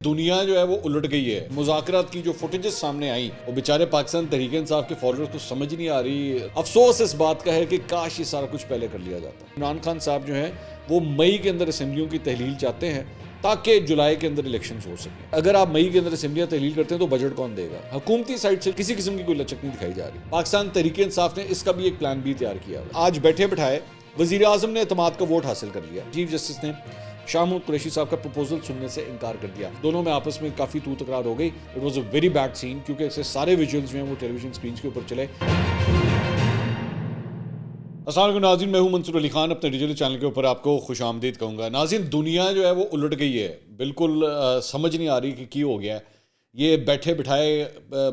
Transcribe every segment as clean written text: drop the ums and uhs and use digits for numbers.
دنیا جو ہے وہ الٹ گئی ہے. مذاکرات کی جو فوٹیجز سامنے آئیں وہ بیچارے پاکستان تحریک انصاف کے فالوورز کو سمجھ نہیں آ رہی. افسوس اس بات کا ہے کہ کاش یہ سارا کچھ پہلے کر لیا جاتا. عمران خان صاحب جو ہیں وہ مئی کے اندر اسمبلیوں کی تحلیل چاہتے ہیں تاکہ جولائی کے اندر الیکشنز ہو سکیں. اگر آپ مئی کے اندر اسمبلیاں تحلیل کرتے ہیں تو بجٹ کون دے گا؟ حکومتی سائٹ سے کسی قسم کی کوئی لچک نہیں دکھائی جا رہی. پاکستان تحریک انصاف نے اس کا بھی ایک پلان بھی تیار کیا. آج بیٹھے بٹھائے وزیر اعظم نے اعتماد کا ووٹ حاصل کر لیا. چیف جسٹس نے شاہ محمود قریشی صاحب کا پروپوزل سننے سے انکار کر دیا. دونوں میں آپس میں کافی تو تکرار ہو گئی. It was a very bad scene کیونکہ اس سے سارے ویژولز جو ہیں وہ ٹیلی ویژن اسکرینز کے اوپر چلے. السلام علیکم ناظرین، میں ہوں منصور علی خان. اپنے ڈیجیٹل چینل کے اوپر آپ کو خوش آمدید کہوں گا. ناظرین، دنیا جو ہے وہ الٹ گئی ہے. بالکل سمجھ نہیں آ رہی کہ کی ہو گیا ہے. یہ بیٹھے بٹھائے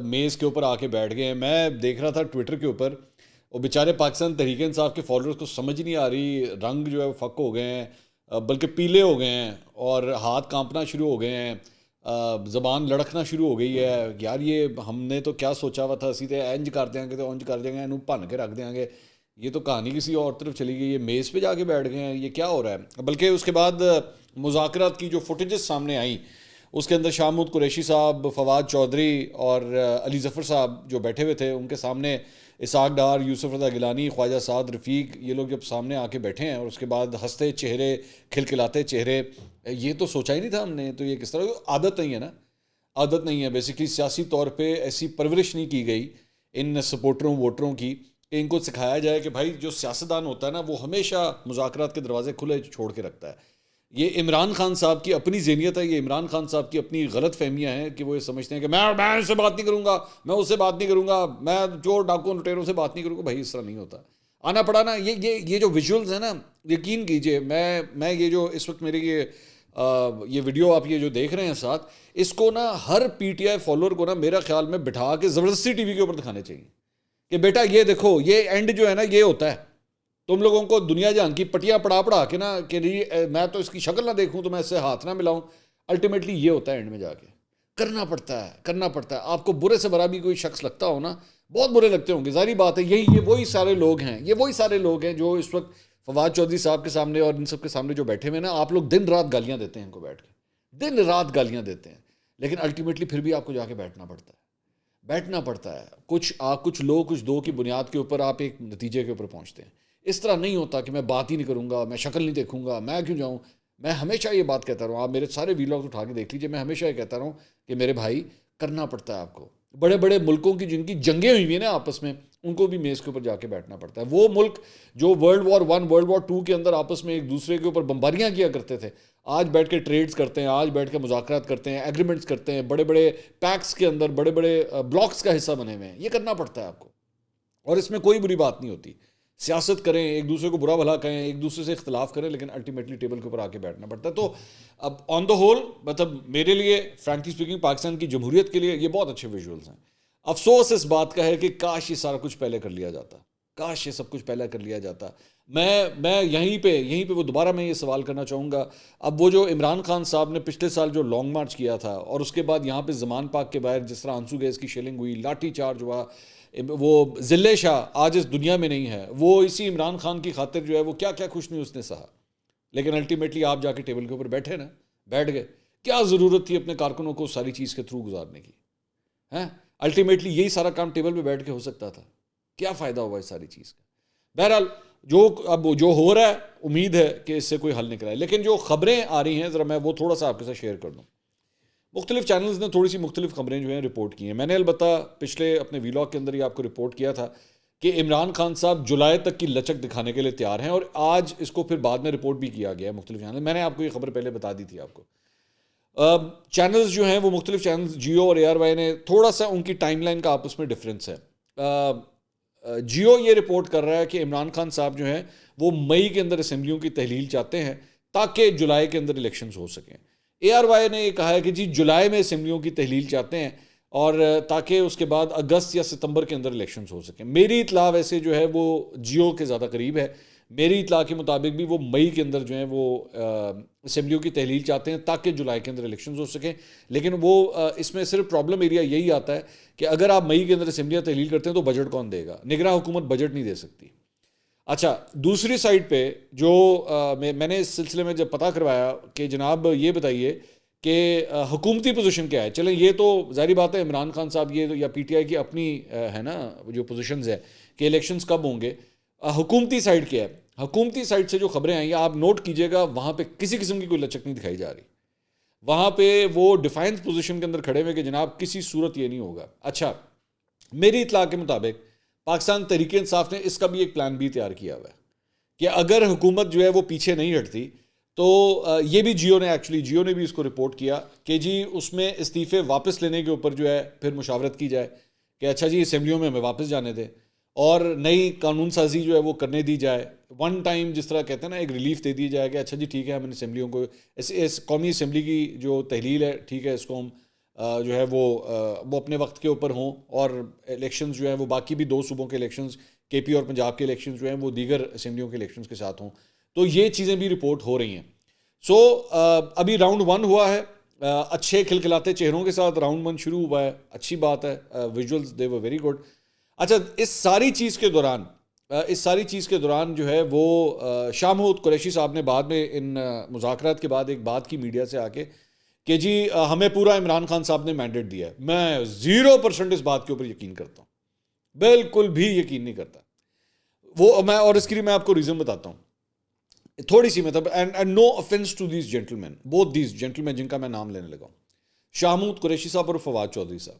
میز کے اوپر آ کے بیٹھ گئے ہیں. میں دیکھ رہا تھا ٹویٹر کے اوپر، وہ بیچارے پاکستان تحریک انصاف کے فالوورز کو سمجھ نہیں آ رہی. رنگ جو ہے وہ فک ہو گئے ہیں، بلکہ پیلے ہو گئے ہیں اور ہاتھ کانپنا شروع ہو گئے ہیں، زبان لڑکنا شروع ہو گئی ہے. یار یہ ہم نے تو کیا سوچا ہوا تھا، اسی تے انج کر دیں گے تو انج کر دیں گے، انہوں بھن کے رکھ دیں گے. یہ تو کہانی کسی اور طرف چلی گئی. یہ میز پہ جا کے بیٹھ گئے ہیں، یہ کیا ہو رہا ہے؟ بلکہ اس کے بعد مذاکرات کی جو فوٹیجز سامنے آئیں اس کے اندر شاہ محمود قریشی صاحب، فواد چودھری اور علی ظفر صاحب جو بیٹھے ہوئے تھے، ان کے سامنے اسحاق ڈار، یوسف رضا گیلانی، خواجہ سعد رفیق، یہ لوگ جب سامنے آ کے بیٹھے ہیں اور اس کے بعد ہنستے چہرے، کھلکھلاتے چہرے، یہ تو سوچا ہی نہیں تھا ہم نے. تو یہ کس طرح عادت نہیں ہے نا، عادت نہیں ہے. بیسیکلی سیاسی طور پہ ایسی پرورش نہیں کی گئی ان سپورٹروں ووٹروں کی کہ ان کو سکھایا جائے کہ بھائی جو سیاستدان ہوتا ہے نا وہ ہمیشہ مذاکرات کے دروازے کھلے چھوڑ کے رکھتا ہے. یہ عمران خان صاحب کی اپنی ذہنیت ہے، یہ عمران خان صاحب کی اپنی غلط فہمیاں ہیں کہ وہ یہ سمجھتے ہیں کہ میں اس سے بات نہیں کروں گا، میں اس سے بات نہیں کروں گا، میں چور ڈاکو لٹیروں سے بات نہیں کروں گا. بھائی اس طرح نہیں ہوتا. آنا پڑا نا. یہ جو ویژولز ہیں نا، یقین کیجئے، میں یہ جو اس وقت میری یہ ویڈیو آپ یہ جو دیکھ رہے ہیں ساتھ، اس کو نا ہر پی ٹی آئی فالوور کو نا میرا خیال میں بٹھا کے زبردستی ٹی وی کے اوپر دکھانے چاہیے کہ بیٹا یہ دیکھو، یہ اینڈ جو ہے نا یہ ہوتا ہے. تم لوگوں کو دنیا جہان کی پٹیاں پڑھا کے نا کہ میں تو اس کی شکل نہ دیکھوں تو میں اس سے ہاتھ نہ ملاؤں. الٹیمیٹلی یہ ہوتا ہے اینڈ میں جا کے. کرنا پڑتا ہے. آپ کو برے سے برا بھی کوئی شخص لگتا ہو نا، بہت برے لگتے ہوں گے، ظاہری بات ہے. یہ وہی سارے لوگ ہیں جو اس وقت فواد چودھری صاحب کے سامنے اور ان سب کے سامنے جو بیٹھے ہوئے نا، آپ لوگ دن رات گالیاں دیتے ہیں ان کو بیٹھ کے، دن رات گالیاں دیتے ہیں، لیکن الٹیمیٹلی پھر بھی آپ کو جا کے بیٹھنا پڑتا ہے. کچھ لوگ کچھ دو کی بنیاد کے اوپر آپ ایک نتیجے کے اوپر پہنچتے ہیں. اس طرح نہیں ہوتا کہ میں بات ہی نہیں کروں گا، میں شکل نہیں دیکھوں گا، میں کیوں جاؤں. میں ہمیشہ یہ بات کہتا رہا ہوں، آپ میرے سارے ویلاگز اٹھا کے دیکھ لیجیے، میں ہمیشہ یہ کہتا رہا ہوں کہ میرے بھائی کرنا پڑتا ہے آپ کو. بڑے بڑے ملکوں کی جن کی جنگیں ہوئی ہیں نا آپس میں، ان کو بھی میز کے اوپر جا کے بیٹھنا پڑتا ہے. وہ ملک جو ورلڈ وار 1 ورلڈ وار 2 کے اندر آپس میں ایک دوسرے کے اوپر بمباریاں کیا کرتے تھے، آج بیٹھ کے ٹریڈز کرتے ہیں، آج بیٹھ کے مذاکرات کرتے ہیں، ایگریمنٹس کرتے ہیں، بڑے بڑے پیکس کے اندر بڑے بڑے بلاکس کا حصہ بنے ہوئے ہیں. یہ کرنا پڑتا ہے آپ کو، اور اس میں کوئی بری بات نہیں ہوتی. سیاست کریں، ایک دوسرے کو برا بھلا کہیں، ایک دوسرے سے اختلاف کریں، لیکن الٹیمیٹلی ٹیبل کے اوپر آ کے بیٹھنا پڑتا ہے. تو اب آن دا ہول مطلب میرے لیے فرینکلی اسپیکنگ پاکستان کی جمہوریت کے لیے یہ بہت اچھے ویژولز ہیں. افسوس اس بات کا ہے کہ کاش یہ سارا کچھ پہلے کر لیا جاتا، کاش یہ سب کچھ پہلے کر لیا جاتا. میں یہیں پہ وہ دوبارہ میں یہ سوال کرنا چاہوں گا. اب وہ جو عمران خان صاحب نے پچھلے سال جو لانگ مارچ کیا تھا اور اس کے بعد یہاں پہ زمان پاک کے باہر جس طرح آنسو گیس کی شیلنگ ہوئی، لاٹھی چارج ہوا، وہ ذلِ شاہ آج اس دنیا میں نہیں ہے، وہ اسی عمران خان کی خاطر جو ہے وہ کیا کیا کچھ نہیں اس نے سہا. لیکن الٹیمیٹلی آپ جا کے ٹیبل کے اوپر بیٹھ گئے. کیا ضرورت تھی اپنے کارکنوں کو ساری چیز کے تھرو گزارنے کی؟ الٹیمیٹلی یہی سارا کام ٹیبل پہ بیٹھ کے ہو سکتا تھا. کیا فائدہ ہوا اس ساری چیز کا؟ بہرحال جو ہو رہا ہے، امید ہے کہ اس سے کوئی حل نکلا ہے. لیکن جو خبریں آ رہی ہیں ذرا میں وہ تھوڑا سا آپ کے ساتھ شیئر کر دوں. مختلف چینلز نے تھوڑی سی مختلف خبریں جو ہیں رپورٹ کی ہیں. میں نے البتہ پچھلے اپنے ویلاگ کے اندر ہی آپ کو رپورٹ کیا تھا کہ عمران خان صاحب جولائی تک کی لچک دکھانے کے لیے تیار ہیں، اور آج اس کو پھر بعد میں رپورٹ بھی کیا گیا ہے مختلف چینل. میں نے آپ کو یہ خبر پہلے بتا دی تھی آپ کو. چینلز جو ہیں وہ مختلف چینلز، جیو اور اے آر وائی نے تھوڑا سا ان کی ٹائم لائن کا آپس میں ڈفرینس ہے. جیو یہ رپورٹ کر رہا ہے کہ عمران خان صاحب جو ہیں وہ مئی کے اندر اسمبلیوں کی تحلیل چاہتے ہیں تاکہ جولائی کے اندر الیکشنز ہو سکیں. اے آر وائی نے یہ کہا ہے کہ جی جولائی میں اسمبلیوں کی تحلیل چاہتے ہیں اور تاکہ اس کے بعد اگست یا ستمبر کے اندر الیکشنز ہو سکیں. میری اطلاع ویسے جو ہے وہ جیو کے زیادہ قریب ہے. میری اطلاع کے مطابق بھی وہ مئی کے اندر جو ہیں وہ اسمبلیوں کی تحلیل چاہتے ہیں تاکہ جولائی کے اندر الیکشنز ہو سکیں. لیکن وہ اس میں صرف پرابلم ایریا یہی آتا ہے کہ اگر آپ مئی کے اندر اسمبلیاں تحلیل کرتے ہیں تو بجٹ کون دے گا؟ نگراں حکومت بجٹ نہیں دے سکتی. اچھا، دوسری سائڈ پہ جو میں نے اس سلسلے میں جب پتہ کروایا کہ جناب یہ بتائیے کہ حکومتی پوزیشن کیا ہے. چلیں یہ تو ظاہری بات ہے عمران خان صاحب یہ یا پی ٹی آئی کی اپنی ہے نا جو پوزیشنز ہے کہ الیکشنز کب ہوں گے. حکومتی سائڈ کیا ہے, حکومتی سائڈ سے جو خبریں آئیں آپ نوٹ کیجئے گا وہاں پہ کسی قسم کی کوئی لچک نہیں دکھائی جا رہی. وہاں پہ وہ ڈیفائنس پوزیشن کے اندر کھڑے ہوئے کہ جناب کسی صورت یہ نہیں ہوگا. اچھا میری اطلاع کے مطابق پاکستان تحریک انصاف نے اس کا بھی ایک پلان بھی تیار کیا ہوا ہے کہ اگر حکومت جو ہے وہ پیچھے نہیں ہٹتی تو یہ بھی جیو نے ایکچولی جیو نے بھی اس کو رپورٹ کیا کہ جی اس میں استعفے واپس لینے کے اوپر جو ہے پھر مشاورت کی جائے کہ اچھا جی اسمبلیوں میں ہمیں واپس جانے دیں اور نئی قانون سازی جو ہے وہ کرنے دی جائے. ون ٹائم جس طرح کہتے ہیں نا ایک ریلیف دے دی جائے کہ اچھا جی ٹھیک ہے ہم ان اسمبلیوں کو اس قومی اسمبلی کی جو تحلیل ہے ٹھیک ہے اس کو ہم جو ہے وہ اپنے وقت کے اوپر ہوں اور الیکشنز جو ہیں وہ باقی بھی 2 صوبوں کے الیکشنز کے پی اور پنجاب کے الیکشنز جو ہیں وہ دیگر اسمبلیوں کے الیکشنز کے ساتھ ہوں. تو یہ چیزیں بھی رپورٹ ہو رہی ہیں. سو ابھی راؤنڈ 1 ہوا ہے اچھے کھلکھلاتے چہروں کے ساتھ راؤنڈ 1 شروع ہوا ہے, اچھی بات ہے, visuals they were very good. اچھا اس ساری چیز کے دوران جو ہے وہ شاہ محمود قریشی صاحب نے بعد میں ان مذاکرات کے بعد ایک بات کی میڈیا سے آ کے کہ جی ہمیں پورا عمران خان صاحب نے مینڈیٹ دیا ہے. میں 0% اس بات کے اوپر یقین کرتا ہوں, بالکل بھی یقین نہیں کرتا وہ میں, اور اس کے لیے میں آپ کو ریزن بتاتا ہوں تھوڑی سی مطلب and no offence to these gentlemen, both these gentlemen جن کا میں نام لینے لگا ہوں, شاہ محمود قریشی صاحب اور فواد چودھری صاحب.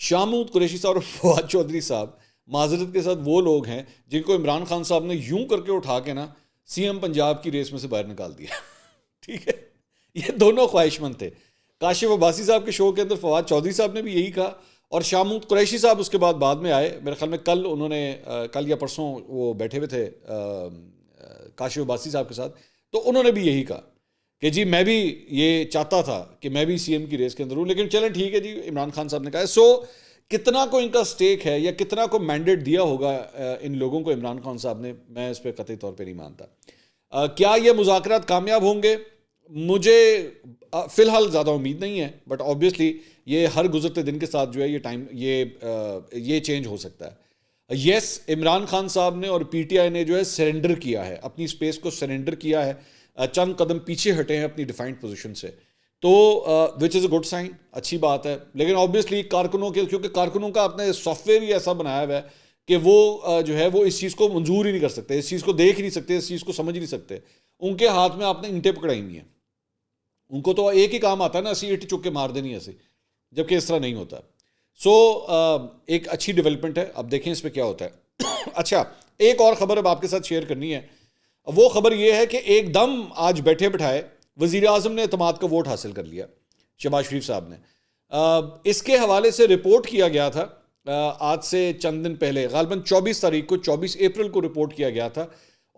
شاہ محمود قریشی صاحب اور فواد چودھری صاحب معذرت کے ساتھ وہ لوگ ہیں جن کو عمران خان صاحب نے یوں کر کے اٹھا کے نا سی ایم پنجاب کی ریس میں سے باہر نکال دیا. ٹھیک ہے, یہ دونوں خواہش مند تھے. کاشف عباسی صاحب کے شو کے اندر فواد چودھری صاحب نے بھی یہی کہا اور شاہ محمود قریشی صاحب اس کے بعد میں آئے. میرے خیال میں کل انہوں نے کل یا پرسوں وہ بیٹھے ہوئے تھے کاشف عباسی صاحب کے ساتھ, تو انہوں نے بھی یہی کہا کہ جی میں بھی یہ چاہتا تھا کہ میں بھی سی ایم کی ریس کے اندر ہوں, لیکن چلیں ٹھیک ہے جی عمران خان صاحب نے کہا ہے. سو کتنا کو ان کا سٹیک ہے یا کتنا کو مینڈیٹ دیا ہوگا ان لوگوں کو عمران خان صاحب نے, میں اس پہ قطعی طور پہ نہیں مانتا. کیا یہ مذاکرات کامیاب ہوں گے؟ مجھے فی الحال زیادہ امید نہیں ہے, بٹ آبویسلی یہ ہر گزرتے دن کے ساتھ جو ہے یہ ٹائم یہ چینج ہو سکتا ہے. یس عمران خان صاحب نے اور پی ٹی آئی نے جو ہے سرنڈر کیا ہے, اپنی اسپیس کو سرنڈر کیا ہے, چند قدم پیچھے ہٹے ہیں اپنی ڈیفائنڈ پوزیشن سے, تو وچ از اے گڈ سائن, اچھی بات ہے. لیکن آبویسلی کارکنوں کے, کیونکہ کارکنوں کا اپنے سافٹ ویئر ہی ایسا بنایا ہوا ہے کہ وہ جو ہے وہ اس چیز کو منظور ہی نہیں کر سکتے, اس چیز کو دیکھ ہی نہیں سکتے, اس چیز کو سمجھ نہیں سکتے. ان کے ہاتھ میں آپ نے اینٹیں پکڑائی ہوئی ہیں, ان کو تو ایک ہی کام آتا ہے نا اسی اینٹ چک کے مار دینی ایسے, جبکہ اس طرح نہیں ہوتا. سو ایک اچھی ڈیولپمنٹ ہے, اب دیکھیں اس پہ کیا ہوتا ہے. اچھا ایک اور خبر اب آپ کے ساتھ شیئر کرنی ہے. وہ خبر یہ ہے کہ ایک دم آج بیٹھے بٹھائے وزیر اعظم نے اعتماد کا ووٹ حاصل کر لیا, شہباز شریف صاحب نے. اس کے حوالے سے رپورٹ کیا گیا تھا آج سے چند دن پہلے, غالباً 24 تاریخ کو 24 اپریل کو رپورٹ کیا گیا تھا.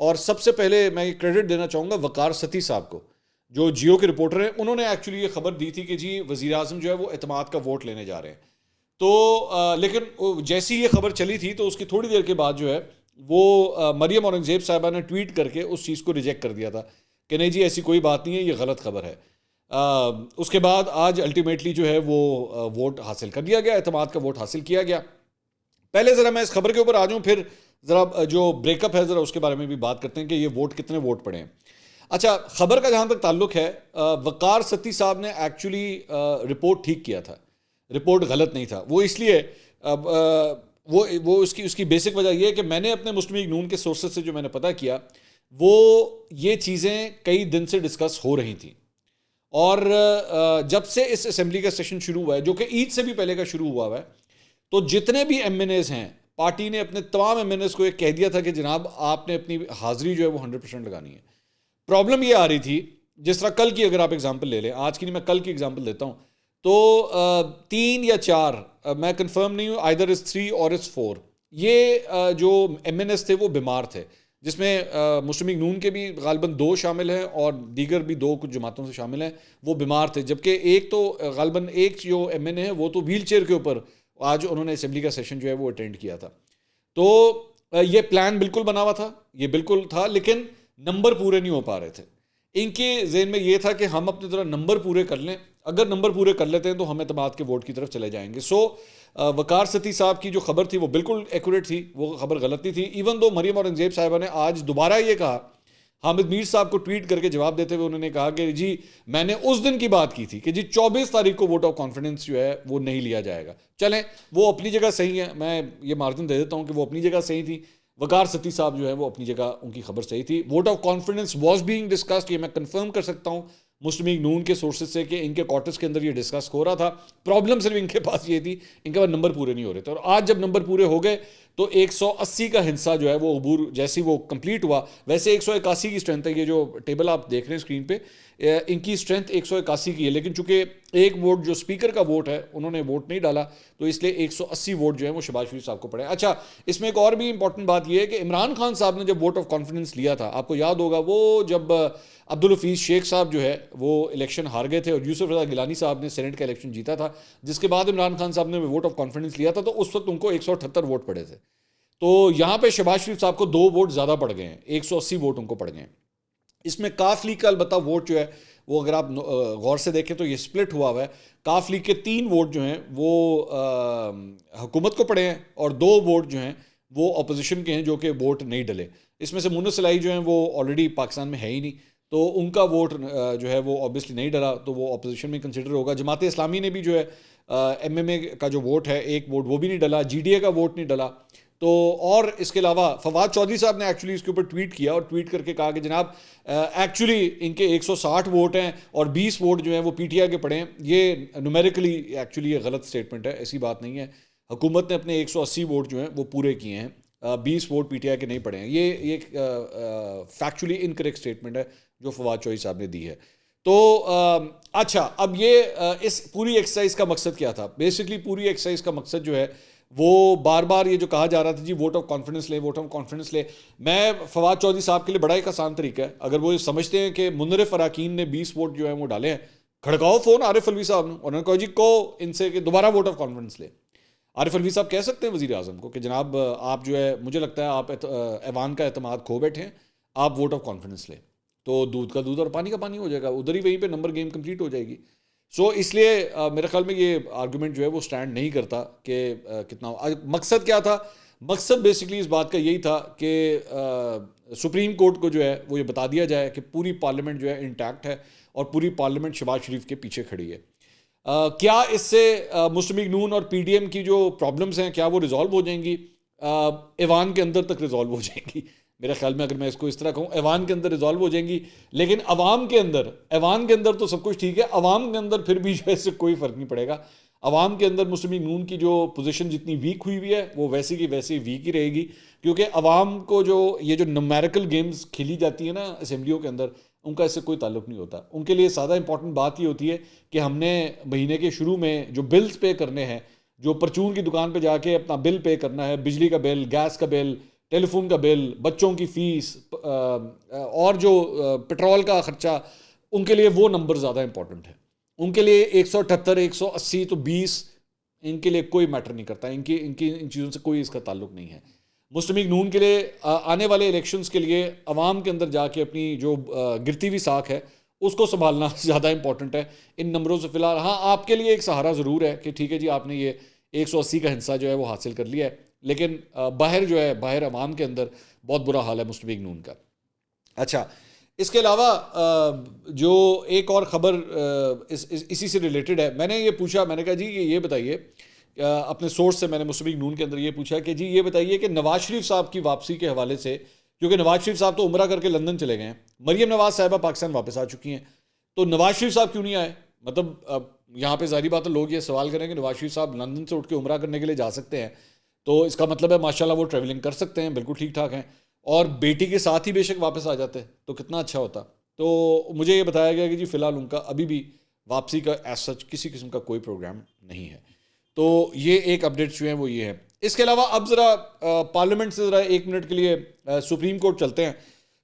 اور سب سے پہلے میں یہ کریڈٹ دینا چاہوں گا وقار ستی صاحب کو جو جیو کے رپورٹر ہیں. انہوں نے ایکچولی یہ خبر دی تھی کہ جی وزیر اعظم جو ہے وہ اعتماد کا ووٹ لینے جا رہے ہیں. تو لیکن جیسی یہ خبر چلی تھی تو اس کی تھوڑی دیر کے بعد جو ہے وہ مریم اورنگزیب صاحبہ نے ٹویٹ کر کے اس چیز کو ریجیکٹ کر دیا تھا کہ نہیں جی ایسی کوئی بات نہیں ہے, یہ غلط خبر ہے. اس کے بعد آج الٹیمیٹلی جو ہے وہ ووٹ حاصل کر لیا گیا, اعتماد کا ووٹ حاصل کیا گیا. پہلے ذرا میں اس خبر کے اوپر آ جاؤں, پھر ذرا جو بریک اپ ہے ذرا اس کے بارے میں بھی بات کرتے ہیں کہ یہ ووٹ کتنے ووٹ پڑے ہیں. اچھا خبر کا جہاں تک تعلق ہے, وقار ستی صاحب نے ایکچولی رپورٹ ٹھیک کیا تھا, رپورٹ غلط نہیں تھا. وہ اس لیے وہ اس کی بیسک وجہ یہ ہے کہ میں نے اپنے مسلم لیگ نون کے سورسز سے جو میں نے پتہ کیا وہ یہ چیزیں کئی دن سے ڈسکس ہو رہی تھیں. اور جب سے اس اسمبلی کا سیشن شروع ہوا ہے جو کہ عید سے بھی پہلے کا شروع ہوا ہے, تو جتنے بھی ایم این ایز ہیں پارٹی نے اپنے تمام ایم این ایز کو ایک کہہ دیا تھا کہ جناب آپ نے اپنی حاضری جو ہے وہ 100% لگانی ہے. پرابلم یہ آ رہی تھی, جس طرح کل کی اگر آپ ایگزامپل لے لیں, آج کی نہیں میں کل کی ایگزامپل دیتا ہوں, تو 3 یا 4 میں کنفرم نہیں ہوں, آئدر از 3 اور از 4, یہ جو ایم این ایس تھے وہ بیمار تھے, جس میں مسلم لیگ نون کے بھی غالباً 2 شامل ہیں اور دیگر بھی 2 کچھ جماعتوں سے شامل ہیں, وہ بیمار تھے. جبکہ ایک تو غالباً ایک جو ایم این اے ہے وہ تو ویل چیئر کے اوپر آج انہوں نے اسمبلی کا سیشن جو ہے وہ اٹینڈ کیا تھا. تو یہ پلان بالکل بنا ہوا تھا, یہ بالکل تھا, لیکن نمبر پورے نہیں ہو پا رہے تھے. ان کے ذہن میں یہ تھا کہ ہم اپنی طرح نمبر پورے کر لیں, اگر نمبر پورے کر لیتے ہیں تو ہم اعتماد کے ووٹ کی طرف چلے جائیں گے. سو وقار ستی صاحب کی جو خبر تھی وہ بالکل ایکوریٹ تھی, وہ خبر غلط نہیں تھی. ایون دو مریم اورنگزیب صاحبہ نے آج دوبارہ یہ کہا, حامد میر صاحب کو ٹویٹ کر کے جواب دیتے ہوئے انہوں نے کہا کہ جی میں نے اس دن کی بات کی تھی کہ جی 24 تاریخ کو ووٹ آف کانفیڈنس جو ہے وہ نہیں لیا جائے گا. چلیں وہ اپنی جگہ صحیح ہے, میں یہ مارجن دے دیتا ہوں کہ وہ اپنی جگہ صحیح تھی. وقار ستی صاحب جو ہے وہ اپنی جگہ ان کی خبر صحیح تھی. Vote of confidence was being discussed, یہ میں کنفرم کر سکتا ہوں مسلم لیگ نون کے سورسز سے کہ ان کے کوارٹرز کے اندر یہ ڈسکس ہو رہا تھا. پرابلم صرف ان کے پاس یہ تھی, ان کے پاس نمبر پورے نہیں ہو رہے تھے, اور آج جب نمبر پورے ہو گئے تو 180 کا ہنسا جو ہے وہ عبور جیسی وہ کمپلیٹ ہوا. ویسے 181 کی اسٹرینتھ ہے, یہ جو ٹیبل آپ دیکھ رہے ہیں اسکرین پہ ان کی اسٹرینتھ 181 کی ہے, لیکن چونکہ ایک ووٹ جو اسپیکر کا ووٹ ہے انہوں نے ووٹ نہیں ڈالا تو اس لیے 180 ووٹ جو ہے وہ شہباز شریف صاحب کو پڑے. اچھا اس میں ایک اور بھی امپورٹنٹ بات یہ ہے کہ عمران خان صاحب نے جب ووٹ آف کانفیڈنس لیا تھا, آپ کو یاد ہوگا وہ جب عبدالحفیظ شیخ صاحب جو ہے وہ الیکشن ہار گئے تھے اور یوسف رضا گیلانی صاحب نے سینٹ کا الیکشن جیتا تھا, جس کے بعد عمران خان صاحب نے ووٹ آف کانفیڈنس لیا تھا تو اس وقت ان کو 178 ووٹ پڑے تھے. تو یہاں پہ شہباز شریف صاحب کو 2 ووٹ زیادہ پڑ گئے ہیں, 180 ووٹ ان کو پڑ گئے ہیں. اس میں کاف لیگ کا البتہ ووٹ جو ہے وہ اگر آپ غور سے دیکھیں تو یہ سپلٹ ہوا ہے. کاف لیگ کے 3 ووٹ جو ہیں وہ حکومت کو پڑے ہیں اور 2 ووٹ جو ہیں وہ اپوزیشن کے ہیں جو کہ ووٹ نہیں ڈلے. اس میں سے مونس صلاحی جو ہیں وہ آلریڈی پاکستان میں ہے ہی نہیں, تو ان کا ووٹ جو ہے وہ آبویسلی نہیں ڈلا, تو وہ اپوزیشن میں کنسیڈر ہوگا. جماعت اسلامی نے بھی جو ہے ایم ایم اے کا جو ووٹ ہے 1 ووٹ وہ بھی نہیں ڈلا, جی ڈی اے کا ووٹ نہیں ڈلا. تو اور اس کے علاوہ فواد چودھری صاحب نے ایکچولی اس کے اوپر ٹویٹ کیا اور ٹویٹ کر کے کہا کہ جناب ایکچولی ان کے 160 ووٹ ہیں اور 20 ووٹ جو ہیں وہ پی ٹی آئی کے پڑے ہیں. یہ نومیریکلی ایکچولی یہ غلط سٹیٹمنٹ ہے, ایسی بات نہیں ہے. حکومت نے اپنے 180 ووٹ جو ہیں وہ پورے کیے ہیں, 20 ووٹ پی ٹی آئی کے نہیں پڑے ہیں. یہ فیکچولی انکریکٹ سٹیٹمنٹ ہے جو فواد چودھری صاحب نے دی ہے. تو اچھا اب یہ اس پوری ایکسرسائز کا مقصد کیا تھا؟ بیسکلی پوری ایکسرسائز کا مقصد جو ہے وہ بار بار یہ جو کہا جا رہا تھا جی ووٹ آف کانفیڈنس لے, ووٹ آف کانفیڈنس لے. میں فواد چودھری صاحب کے لیے بڑا ایک آسان طریقہ ہے, اگر وہ سمجھتے ہیں کہ منرف اراکین نے 20 ووٹ جو ہیں وہ ڈالے ہیں, کھڑکاؤ فون عارف الوی صاحب نے, انہوں نے کہا جی کو ان سے کہ دوبارہ ووٹ آف کانفیڈنس لے. عارف الوی صاحب کہہ سکتے ہیں وزیر اعظم کو کہ جناب آپ جو ہے مجھے لگتا ہے آپ ایوان کا اعتماد کھو بیٹھے ہیں, آپ ووٹ آف کانفیڈنس لیں, تو دودھ کا دودھ اور پانی کا پانی ہو جائے گا, ادھر ہی وہیں پہ نمبر گیم کمپلیٹ ہو جائے گی. سو اس لیے میرے خیال میں یہ آرگومنٹ جو ہے وہ سٹینڈ نہیں کرتا کہ کتنا مقصد کیا تھا. مقصد بیسکلی اس بات کا یہی تھا کہ سپریم کورٹ کو جو ہے وہ یہ بتا دیا جائے کہ پوری پارلیمنٹ جو ہے انٹیکٹ ہے اور پوری پارلیمنٹ شہباز شریف کے پیچھے کھڑی ہے. کیا اس سے مسلم لیگ نون اور پی ڈی ایم کی جو پرابلمس ہیں کیا وہ ریزالو ہو جائیں گی؟ ایوان کے اندر تک ریزالو ہو جائیں گی میرے خیال میں, اگر میں اس کو اس طرح کہوں ایوان کے اندر ریزالو ہو جائیں گی. لیکن عوام کے اندر, ایوان کے اندر تو سب کچھ ٹھیک ہے, عوام کے اندر پھر بھی جو ہے اس سے کوئی فرق نہیں پڑے گا. عوام کے اندر مسلم لیگ نون کی جو پوزیشن جتنی ویک ہوئی ہے وہ ویسی کی ویسی ویک ہی رہے گی, کیونکہ عوام کو جو یہ جو نومیریکل گیمز کھیلی جاتی ہیں نا اسمبلیوں کے اندر, ان کا اس سے کوئی تعلق نہیں ہوتا. ان کے لیے سادہ امپورٹنٹ بات یہ ہوتی ہے کہ ہم نے مہینے کے شروع میں جو بلز پے کرنے ہیں, جو پرچون کی دکان پہ جا کے اپنا بل پے کرنا ہے, بجلی کا بل, گیس کا بل, ٹیلی فون کا بل, بچوں کی فیس اور جو پٹرول کا خرچہ, ان کے لیے وہ نمبر زیادہ امپورٹنٹ ہے. ان کے لیے 178 180 تو 20 ان کے لیے کوئی میٹر نہیں کرتا, ان چیزوں سے کوئی اس کا تعلق نہیں ہے. مسلم لیگ نون کے لیے آنے والے الیکشنز کے لیے عوام کے اندر جا کے اپنی جو گرتی ہوئی ساکھ ہے اس کو سنبھالنا زیادہ امپورٹنٹ ہے ان نمبروں سے. فی الحال ہاں آپ کے لیے ایک سہارا ضرور ہے کہ ٹھیک ہے جی آپ نے یہ 180 کا ہنسا جو ہے وہ حاصل کر لیا ہے, لیکن باہر جو ہے باہر عوام کے اندر بہت برا حال ہے مسلم لیگ نون کا. اچھا اس کے علاوہ جو ایک اور خبر اسی سے ریلیٹڈ ہے, میں نے یہ پوچھا, میں نے کہا جی یہ بتائیے, اپنے سورس سے میں نے مسلم لیگ نون کے اندر یہ پوچھا کہ جی یہ بتائیے کہ نواز شریف صاحب کی واپسی کے حوالے سے, کیونکہ نواز شریف صاحب تو عمرہ کر کے لندن چلے گئے ہیں, مریم نواز صاحبہ پاکستان واپس آ چکی ہیں, تو نواز شریف صاحب کیوں نہیں آئے؟ مطلب یہاں پہ ظاہری بات ہے لوگ یہ سوال کریں کہ نواز شریف صاحب لندن سے اٹھ کے عمرہ کرنے کے لیے جا سکتے ہیں, تو اس کا مطلب ہے ماشاءاللہ وہ ٹریولنگ کر سکتے ہیں, بالکل ٹھیک ٹھاک ہیں, اور بیٹی کے ساتھ ہی بے شک واپس آ جاتے تو کتنا اچھا ہوتا. تو مجھے یہ بتایا گیا کہ جی فی الحال ان کا ابھی بھی واپسی کا ایز سچ کسی قسم کا کوئی پروگرام نہیں ہے. تو یہ ایک اپڈیٹ جو ہیں وہ یہ ہے. اس کے علاوہ اب ذرا پارلیمنٹ سے ذرا 1 منٹ کے لیے سپریم کورٹ چلتے ہیں.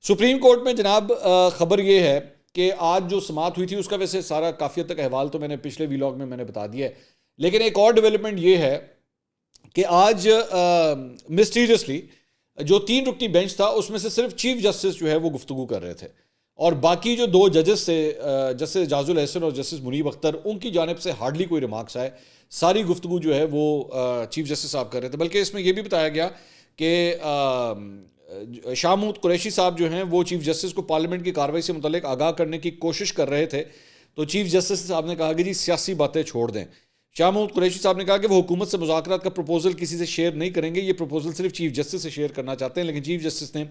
سپریم کورٹ میں جناب خبر یہ ہے کہ آج جو سماعت ہوئی تھی اس کا ویسے سارا کافی حد تک احوال تو میں نے پچھلے ویلاگ میں نے بتا دیا ہے, لیکن ایک اور ڈیولپمنٹ یہ ہے کہ آج مسٹیریسلی جو 3 رکنی بینچ تھا اس میں سے صرف چیف جسٹس جو ہے وہ گفتگو کر رہے تھے, اور باقی جو 2 ججز تھے جسٹس اعجاز الحسن اور جسٹس منیب اختر, ان کی جانب سے ہارڈلی کوئی ریمارکس آئے. ساری گفتگو جو ہے وہ چیف جسٹس صاحب کر رہے تھے. بلکہ اس میں یہ بھی بتایا گیا کہ شاہ محمود قریشی صاحب جو ہیں وہ چیف جسٹس کو پارلیمنٹ کی کارروائی سے متعلق آگاہ کرنے کی کوشش کر رہے تھے، تو چیف جسٹس صاحب نے کہا کہ جی سیاسی باتیں چھوڑ دیں. شاہ محمود قریشی صاحب نے کہا کہ وہ حکومت سے مذاکرات کا پروپوزل کسی سے شیئر نہیں کریں گے، یہ پروپوزل صرف چیف جسٹس سے شیئر کرنا چاہتے ہیں، لیکن چیف جسٹس نے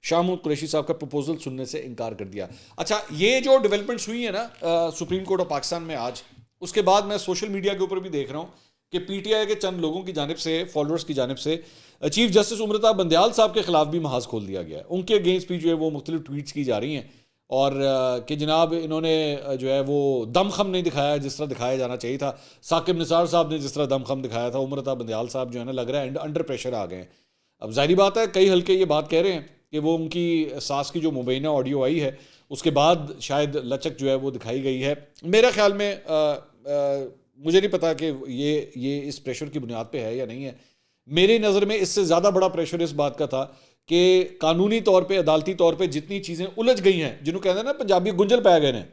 شاہ محمود قریشی صاحب کا پروپوزل سننے سے انکار کر دیا. اچھا، یہ جو ڈیولپمنٹس ہوئی ہیں نا سپریم کورٹ آف پاکستان میں آج، اس کے بعد میں سوشل میڈیا کے اوپر بھی دیکھ رہا ہوں کہ پی ٹی آئی کے چند لوگوں کی جانب سے، فالوورز کی جانب سے، چیف جسٹس امرتا بندیال صاحب کے خلاف بھی محاذ کھول دیا گیا ہے. ان کے اگینسٹ بھی جو ہے وہ مختلف ٹویٹس کی جا رہی ہیں، اور کہ جناب انہوں نے جو ہے وہ دم خم نہیں دکھایا جس طرح دکھایا جانا چاہیے تھا. ثاقب نثار صاحب نے جس طرح دم خم دکھایا تھا، امرتا بندیال صاحب جو ہے نا لگ رہا ہے انڈر پریشر آ گئے ہیں. اب ظاہری بات ہے کئی حلقے یہ بات کہہ رہے ہیں کہ وہ ان کی ساس کی جو مبینہ آڈیو آئی ہے اس کے بعد شاید لچک جو ہے وہ دکھائی گئی ہے. میرے خیال میں مجھے نہیں پتا کہ یہ اس پریشر کی بنیاد پہ ہے یا نہیں ہے. میری نظر میں اس سے زیادہ بڑا پریشر اس بات کا تھا کہ قانونی طور پہ، عدالتی طور پہ جتنی چیزیں الجھ گئی ہیں، جنہوں کہتے ہیں نا پنجابی گنجل پہ گئے ہیں،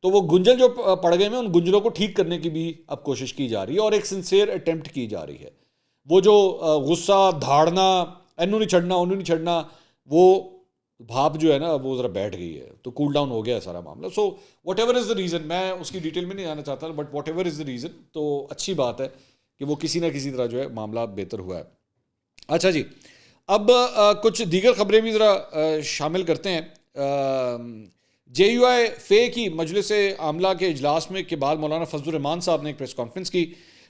تو وہ گنجل جو پڑ گئے ہیں ان گنجلوں کو ٹھیک کرنے کی بھی اب کوشش کی جا رہی ہے، اور ایک سنسیئر اٹیمپٹ کی جا رہی ہے. وہ جو غصہ دھاڑنا، اینوں نہیں چھڑنا انہوں نہیں چھڑنا، وہ بھاپ جو ہے نا وہ ذرا بیٹھ گئی ہے، تو کول ڈاؤن ہو گیا ہے سارا معاملہ. So what ever is the reason, میں اس کی ڈیٹیل میں نہیں جانا چاہتا، but what ever is the reason, تو اچھی بات ہے کہ وہ کسی نہ کسی طرح جو ہے معاملہ بہتر ہوا ہے. اچھا جی، اب کچھ دیگر خبریں بھی ذرا شامل کرتے ہیں. جے یو آئی فے کی مجلس عاملہ کے اجلاس میں کے بعد مولانا فضل الرحمان صاحب نے ایک پریس کانفرنس کی.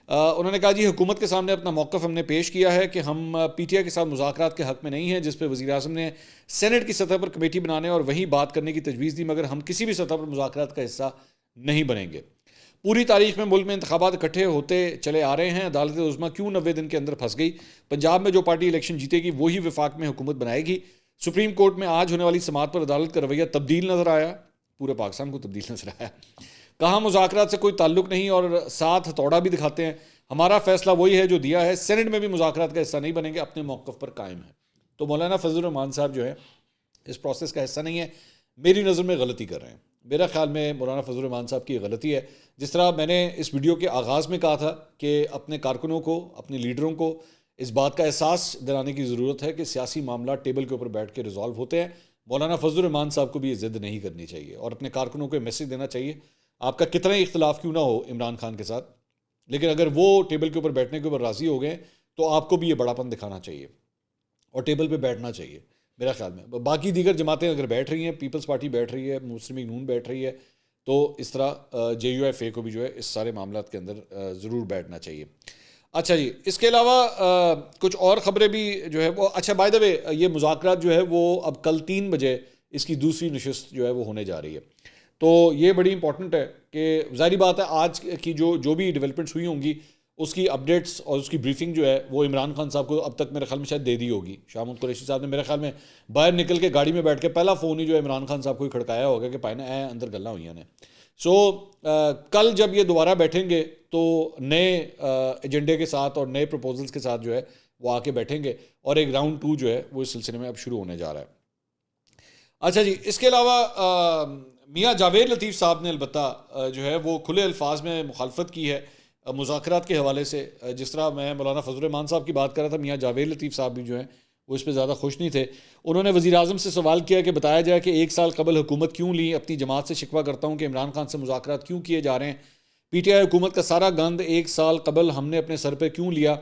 انہوں نے کہا جی حکومت کے سامنے اپنا موقف ہم نے پیش کیا ہے کہ ہم پی ٹی آئی کے ساتھ مذاکرات کے حق میں نہیں ہیں، جس پہ وزیر اعظم نے سینٹ کی سطح پر کمیٹی بنانے اور وہیں بات کرنے کی تجویز دی، مگر ہم کسی بھی سطح پر مذاکرات کا حصہ نہیں بنیں گے. پوری تاریخ میں ملک میں انتخابات اکٹھے ہوتے چلے آ رہے ہیں، عدالت عظمیٰ کیوں 90 دن کے اندر پھنس گئی؟ پنجاب میں جو پارٹی الیکشن جیتے گی وہی وفاق میں حکومت بنائے گی. سپریم کورٹ میں آج ہونے والی سماعت پر عدالت کا رویہ تبدیل نظر آیا، پورے پاکستان کو تبدیل نظر آیا. کہاں مذاکرات سے کوئی تعلق نہیں اور ساتھ ہتھوڑا بھی دکھاتے ہیں. ہمارا فیصلہ وہی ہے جو دیا ہے، سینٹ میں بھی مذاکرات کا حصہ نہیں بنیں گے، اپنے موقف پر قائم ہیں. تو مولانا فضل الرحمان صاحب جو ہے اس پروسیس کا حصہ نہیں ہے، میری نظر میں غلطی کر رہے ہیں. میرا خیال میں مولانا فضل الرحمان صاحب کی غلطی ہے. جس طرح میں نے اس ویڈیو کے آغاز میں کہا تھا کہ اپنے کارکنوں کو، اپنے لیڈروں کو اس بات کا احساس دلانے کی ضرورت ہے کہ سیاسی معاملات ٹیبل کے اوپر بیٹھ کے ریزالو ہوتے ہیں. مولانا فضل الرحمان صاحب کو بھی یہ ضد نہیں کرنی چاہیے اور اپنے کارکنوں کو یہ میسج دینا چاہیے، آپ کا کتنا ہی اختلاف کیوں نہ ہو عمران خان کے ساتھ، لیکن اگر وہ ٹیبل کے اوپر بیٹھنے کے اوپر راضی ہو گئے تو آپ کو بھی یہ بڑا پن دکھانا چاہیے اور ٹیبل پہ بیٹھنا چاہیے. میرا خیال میں باقی دیگر جماعتیں اگر بیٹھ رہی ہیں، پیپلز پارٹی بیٹھ رہی ہے، مسلم لیگ نون بیٹھ رہی ہے، تو اس طرح جے یو آئی فے کو بھی جو ہے اس سارے معاملات کے اندر ضرور بیٹھنا چاہیے. اچھا جی، اس کے علاوہ کچھ اور خبریں بھی جو ہے وہ، اچھا بائی دا وے، یہ مذاکرات جو ہے وہ اب کل 3 بجے اس کی دوسری نشست جو ہے وہ ہونے جا رہی ہے. تو یہ بڑی امپورٹنٹ ہے کہ ظاہری بات ہے آج کی جو بھی ڈیولپمنٹس ہوئی ہوں گی اس کی اپڈیٹس اور اس کی بریفنگ جو ہے وہ عمران خان صاحب کو اب تک میرے خیال میں شاید دے دی ہوگی. شاہ محمود قریشی صاحب نے میرے خیال میں باہر نکل کے گاڑی میں بیٹھ کے پہلا فون ہی جو ہے عمران خان صاحب کو ہی کھڑکایا ہوگا کہ پائے نا اندر گلاں ہوئی نے. سو کل جب یہ دوبارہ بیٹھیں گے تو نئے ایجنڈے کے ساتھ اور نئے پروپوزلز کے ساتھ جو ہے وہ آ کے بیٹھیں گے اور ایک راؤنڈ 2 جو ہے وہ اس سلسلے میں اب شروع ہونے جا رہا ہے. اچھا جی، اس کے علاوہ میاں جاوید لطیف صاحب نے البتہ جو ہے وہ کھلے الفاظ میں مخالفت کی ہے مذاکرات کے حوالے سے. جس طرح میں مولانا فضل الرحمان صاحب کی بات کر رہا تھا، میاں جاوید لطیف صاحب بھی جو ہیں وہ اس پہ زیادہ خوش نہیں تھے. انہوں نے وزیر اعظم سے سوال کیا کہ بتایا جائے کہ 1 سال قبل حکومت کیوں لی؟ اپنی جماعت سے شکوہ کرتا ہوں کہ عمران خان سے مذاکرات کیوں کیے جا رہے ہیں؟ پی ٹی آئی حکومت کا سارا گند 1 سال قبل ہم نے اپنے سر پہ کیوں لیا؟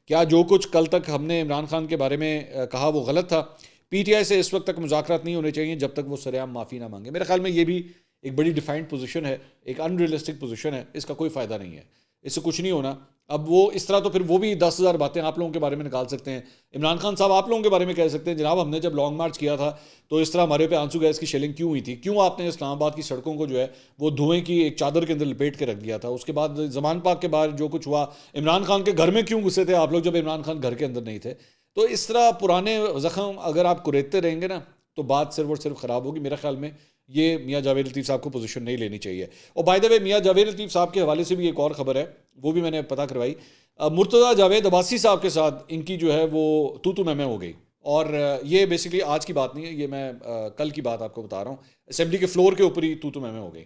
کیا جو کچھ کل تک ہم نے عمران خان کے بارے میں کہا وہ غلط تھا؟ پی ٹی آئی سے اس وقت تک مذاکرات نہیں ہونے چاہیے جب تک وہ سرعام معافی نہ مانگے. میرے خیال میں یہ بھی ایک بڑی ڈیفائنڈ پوزیشن ہے، ایک ان ریئلسٹک پوزیشن ہے، اس کا کوئی فائدہ نہیں ہے، اس سے کچھ نہیں ہونا. اب وہ اس طرح تو پھر وہ بھی 10,000 باتیں آپ لوگوں کے بارے میں نکال سکتے ہیں. عمران خان صاحب آپ لوگوں کے بارے میں کہہ سکتے ہیں جناب ہم نے جب لانگ مارچ کیا تھا تو اس طرح ہمارے پہ آنسو گیس کی شیلنگ کیوں ہوئی تھی، کیوں آپ نے اسلام آباد کی سڑکوں کو جو ہے وہ دھوئیں کی ایک چادر کے اندر لپیٹ کے رکھ دیا تھا. اس کے بعد زمان پاک کے بعد جو کچھ ہوا، عمران خان کے گھر میں کیوں گھسے تھے آپ لوگ جب عمران خان گھر کے اندر نہیں تھے. تو اس طرح پرانے زخم اگر آپ کوریدتے رہیں گے نا تو بات صرف اور صرف خراب ہوگی. میرے خیال میں یہ میاں جاوید لطیف صاحب کو پوزیشن نہیں لینی چاہیے. اور بائی دا وے میاں جاوید لطیف صاحب کے حوالے سے بھی ایک اور خبر ہے، وہ بھی میں نے پتہ کروائی. مرتضیٰ جاوید عباسی صاحب کے ساتھ ان کی جو ہے وہ تو میں ہو گئی، اور یہ بیسیکلی آج کی بات نہیں ہے، یہ میں کل کی بات آپ کو بتا رہا ہوں. اسمبلی کے فلور کے اوپر ہی تو میں ہو گئی.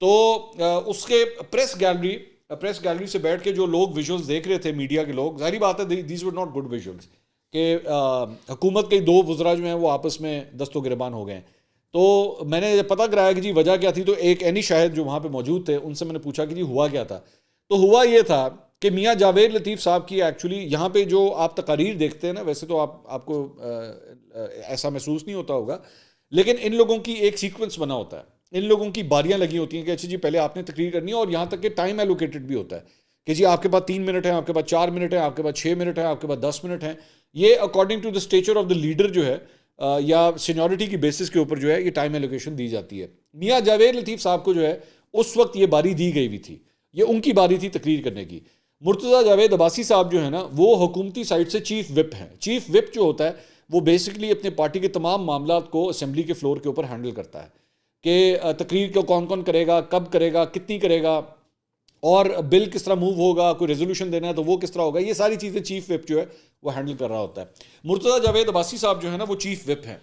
تو اس کے پریس گیلری سے بیٹھ کے جو لوگ ویژولز دیکھ رہے تھے، میڈیا کے لوگ، ظاہری بات ہے these were not good visuals. کہ حکومت کے دو وزراء جو ہیں وہ آپس میں دست و گریبان ہو گئے ہیں. تو میں نے پتہ کرایا کہ جی وجہ کیا تھی. تو ایک عینی شاہد جو وہاں پہ موجود تھے ان سے میں نے پوچھا کہ جی ہوا کیا تھا. تو ہوا یہ تھا کہ میاں جاوید لطیف صاحب کی ایکچولی یہاں پہ جو آپ تقاریر دیکھتے ہیں نا، ویسے تو آپ کو ایسا محسوس نہیں ہوتا ہوگا، لیکن ان لوگوں کی ایک سیکوینس بنا ہوتا ہے. ان لوگوں کی باریاں لگی ہوتی ہیں کہ اچھا جی پہلے آپ نے تقریر کرنی ہے، اور یہاں تک کہ ٹائم ایلوکیٹڈ بھی ہوتا ہے کہ جی آپ کے پاس 3 منٹ ہیں، آپ کے پاس 4 منٹ ہیں، آپ کے پاس 6 منٹ ہیں، آپ کے پاس 10 منٹ ہیں. یہ according to the stature of the leader جو ہے یا سینیورٹی کی بیسس کے اوپر جو ہے یہ ٹائم ایلوکیشن دی جاتی ہے. میاں جاوید لطیف صاحب کو جو ہے اس وقت یہ باری دی گئی ہوئی تھی، یہ ان کی باری تھی تقریر کرنے کی. مرتضیٰ جاوید عباسی صاحب جو ہے نا وہ حکومتی سائٹ سے چیف وپ ہیں. چیف وپ جو ہوتا ہے وہ بیسکلی اپنے پارٹی کے تمام معاملات کو اسمبلی کے فلور کے اوپر ہینڈل کرتا ہے کہ تقریر کو کون کون کرے گا، کب کرے گا، کتنی کرے گا، اور بل کس طرح موو ہوگا، کوئی ریزولوشن دینا ہے تو وہ کس طرح ہوگا. یہ ساری چیزیں چیف وپ جو ہے وہ ہینڈل کر رہا ہوتا ہے. مرتضیٰ جاوید عباسی صاحب جو ہے نا وہ چیف وپ ہیں.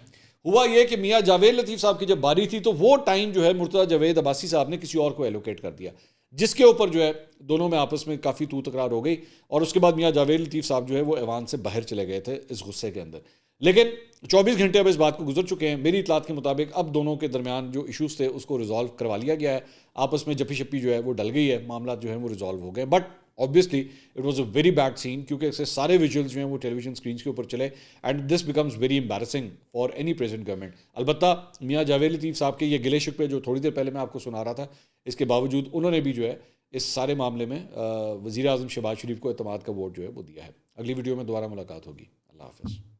ہوا یہ کہ میاں جاوید لطیف صاحب کی جب باری تھی تو وہ ٹائم جو ہے مرتضیٰ جاوید عباسی صاحب نے کسی اور کو ایلوکیٹ کر دیا، جس کے اوپر جو ہے دونوں میں آپس میں کافی تو تکرار ہو گئی، اور اس کے بعد میاں جاوید لطیف صاحب جو ہے وہ ایوان سے باہر چلے گئے تھے اس غصے کے اندر. لیکن 24 گھنٹے اب اس بات کو گزر چکے ہیں. میری اطلاعات کے مطابق اب دونوں کے درمیان جو ایشوز تھے اس کو ریزالو کروا لیا گیا ہے. آپس میں جپی شپی جو ہے وہ ڈل گئی ہے، معاملات جو ہیں وہ ریزالو ہو گئے. But obviously it was a very bad scene کیونکہ اس سے سارے ویژولز جو ہیں وہ ٹیلی ویژن اسکرینس کے اوپر چلے and this becomes very embarrassing for any present government. البتہ میاں جاوید لطیف صاحب کے یہ گلے شکوے جو تھوڑی دیر پہلے میں آپ کو سنا رہا تھا، اس کے باوجود انہوں نے بھی جو ہے اس سارے معاملے میں وزیر اعظم شہباز شریف کو اعتماد کا ووٹ جو ہے وہ دیا ہے. اگلی ویڈیو میں دوبارہ ملاقات ہوگی. اللہ حافظ.